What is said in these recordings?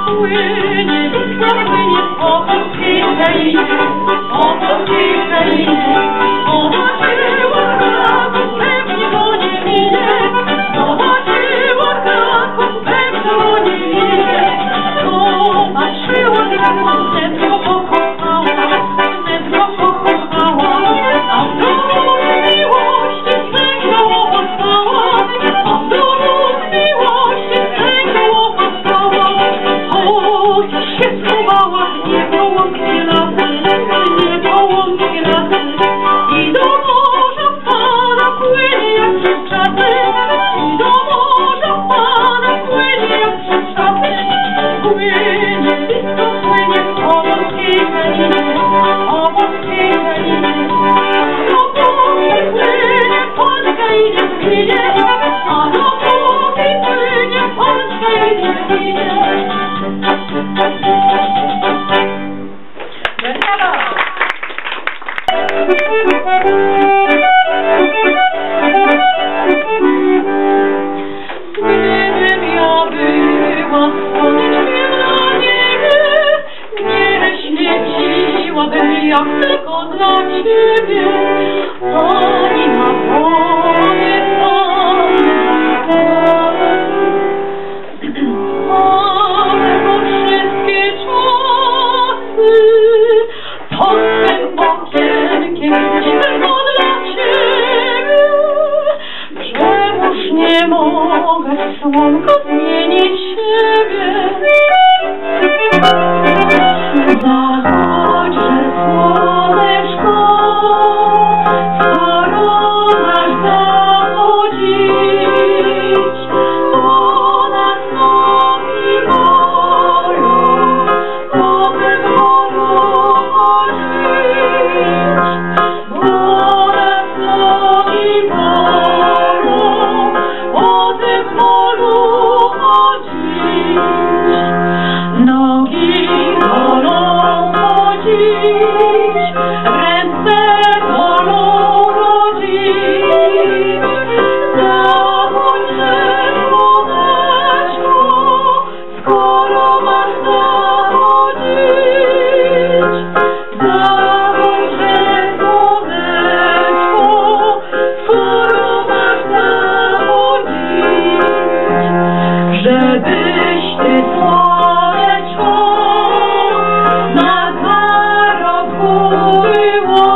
Płynie, Wisła płynie po polskiej krainie, po polskiej krainie. Zobaczyła Kraków, pewnie go nie minie. Zobaczyła Kraków, pewnie go nie minie. Zobaczyła Kraków, wnet go pokochała, wnet go pokochała. A w domu z miłości swego powstała, a w domu z miłości swego powstała. Chociaż się schowała, nie połącznie lasy, nie połącznie lasy. I do morza wpada, płynie jak przez czasy. I do morza wpada, płynie jak przez czasy. Płynie, blisko płynie po polskiej krainie, po polskiej krainie. Do Polski płynie, Polska idzie w ginie, a do Polski płynie, Polska idzie w ginie. Słynnym ja była, słoneczkiem na niebie, nie śledziłabym jak tylko dla ciebie, ani na koniec, ale bo wszystkie czasy pod tym okienkiem nie tylko dla ciebie. Przecież nie mogę w słonko zmienić siebie. Zachodźże słoneczko, skoro masz zachodzić, bo nas nogi bolą, to wolno chodzić, bo nas nogi bolą, po tym polu chodzić. Nogi bolą chodzić, ręce bolą rodzić. Zachodźże słoneczko, skoro masz zachodzić. Zachodźże słoneczko, skoro masz zachodzić. Żebyś ty słoneczko na zarobku było,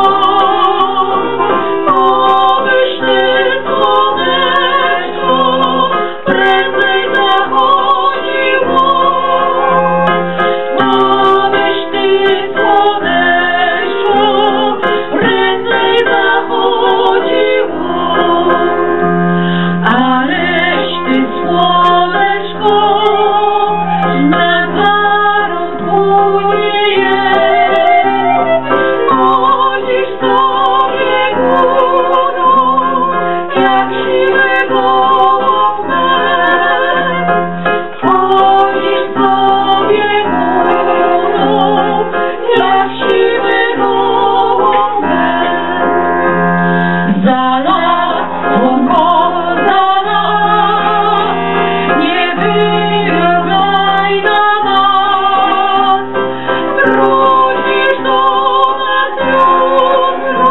obyś ty słoneczko prędzej zachodziło, obyś ty słoneczko prędzej zachodziło. Aleś ty słoneczko na zarobku nie jest, chodzisz sobie górą, jak siwy gołąbek. Chodzisz sobie górą, jak siwy gołąbek. Za lat, słonko, za lat, nie wyruchaj na nas. Wrócisz do nas jutro,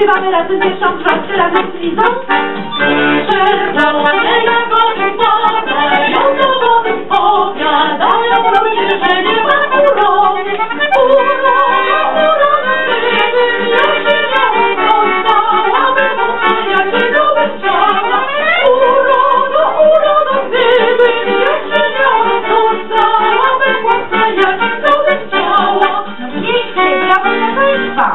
Śpiewamy razem pierwszą trąbkę, razem z Lizą. Czerwone jagody padają do wody, powiadają ludzie, że nie ma urody. Uroda, gdyby ja się miała, zostałabym mocna, jak się dobry chciała. Uroda, gdyby ja się miała, zostałabym mocna, jak się dobry chciała. No pięknie, brawo dla Państwa.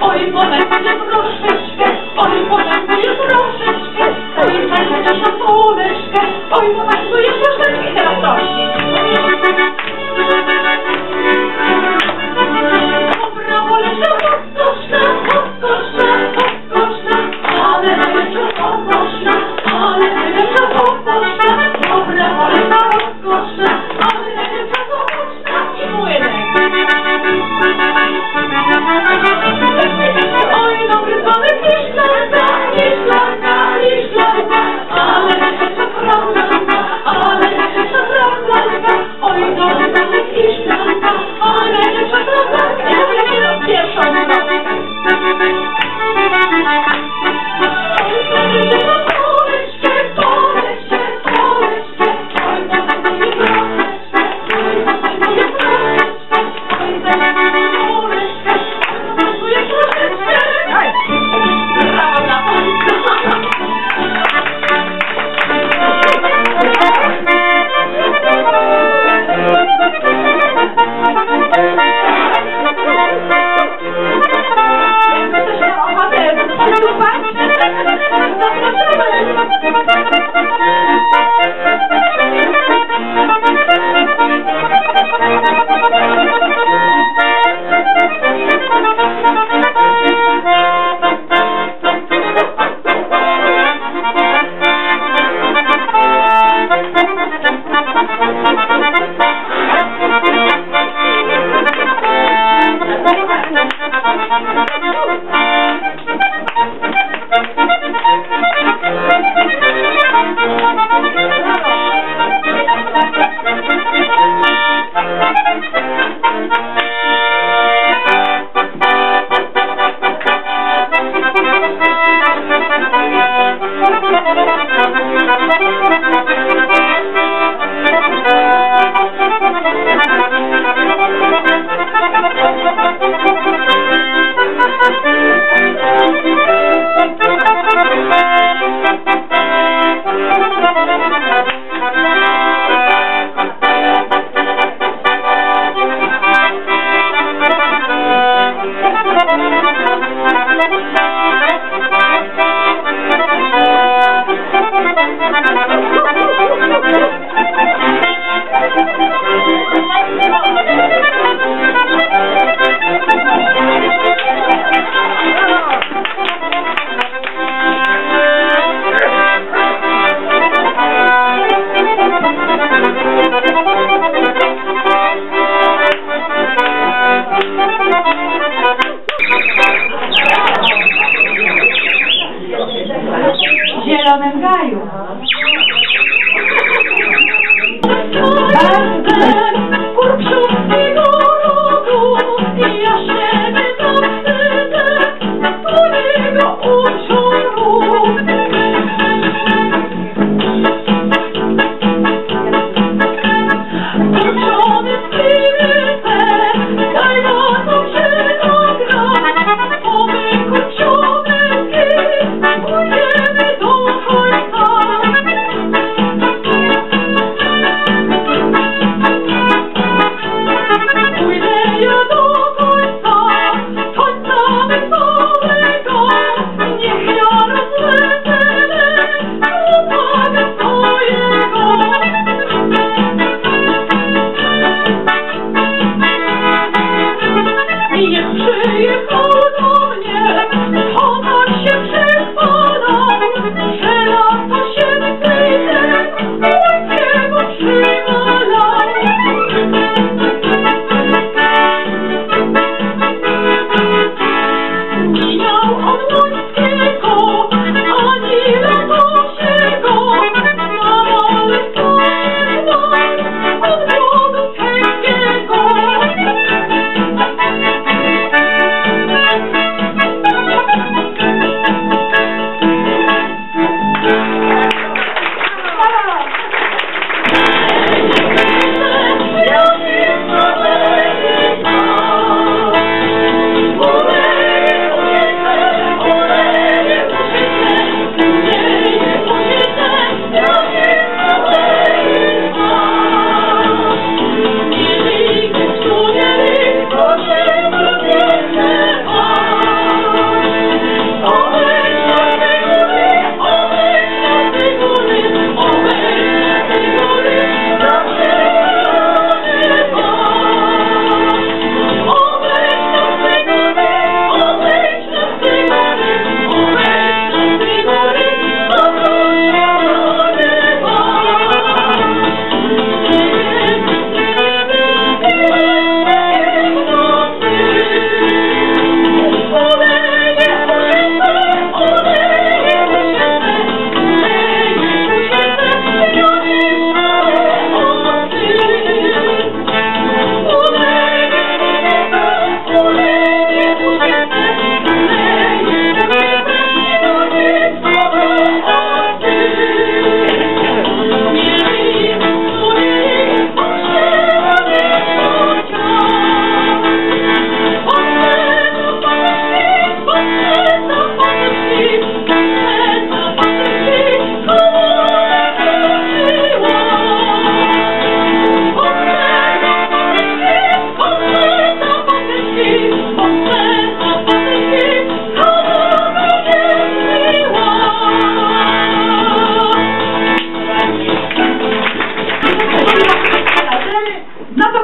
Oj, pomęczcie troszeczkę, oj, pomęczcie troszeczkę, oj, pomęczcie troszeczkę, oj, pomęczcie troszeczkę i teraz prosi. Dobra, Bolesia, podskoczna, ale najlepsza podskoczna, ale najlepsza podskoczna, dobra, Bolesia, podskoczna, ale najlepsza podskoczna i młynek. Oj, dobry dzwonek, liszlanka, ale najlepsza prawdanka, oj, dobry dzwonek, liszlanka, ale najlepsza prawdanka, ja teraz pierwszą drogę.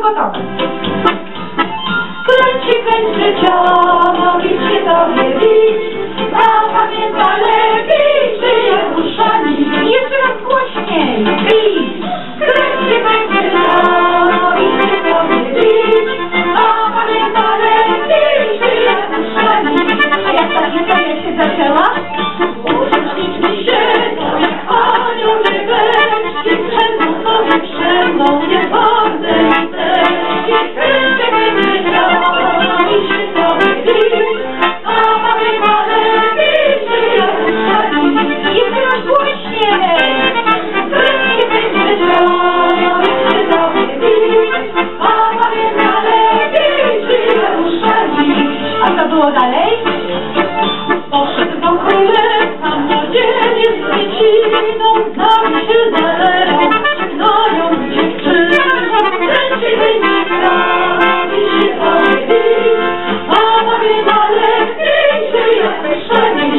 gotowe. Kręci ciało, widzicie sobie widz, zapamięta lepiej, żyje uszami. Jeszcze raz głośniej, widz. Kręci ciało, widzicie sobie widz, zapamięta lepiej, żyje uszami. A jak ta historia się zaczęła? Uczestniczmy się, to jak anioł nie będzie, przemną sobie przemną, nie wolne literki. Kręci ciało, widzicie sobie widz, zapamięta lepiej, żyje uszami. Jeszcze raz głośniej. Kręci ciało, widzicie sobie widz, zapamięta lepiej, żyje uszami. A co było dalej? Poszedł do królestwa młodzieniec z dzieciną, tam się zalewał, znają dziewczyny. Kręci stawi się sobie widz, zapamięta lepiej, żyje uszami.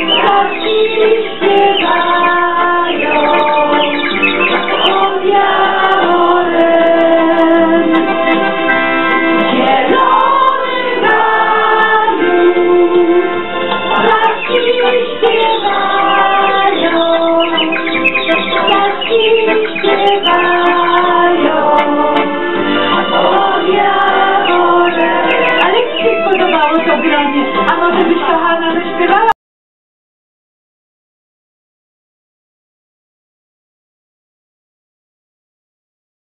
Ptaszki śpiewają o wiarę. Zielony gaju, ptaszki śpiewają, ptaszki śpiewają o wiarę. Ale jak ci się spodobało to granie? A może byś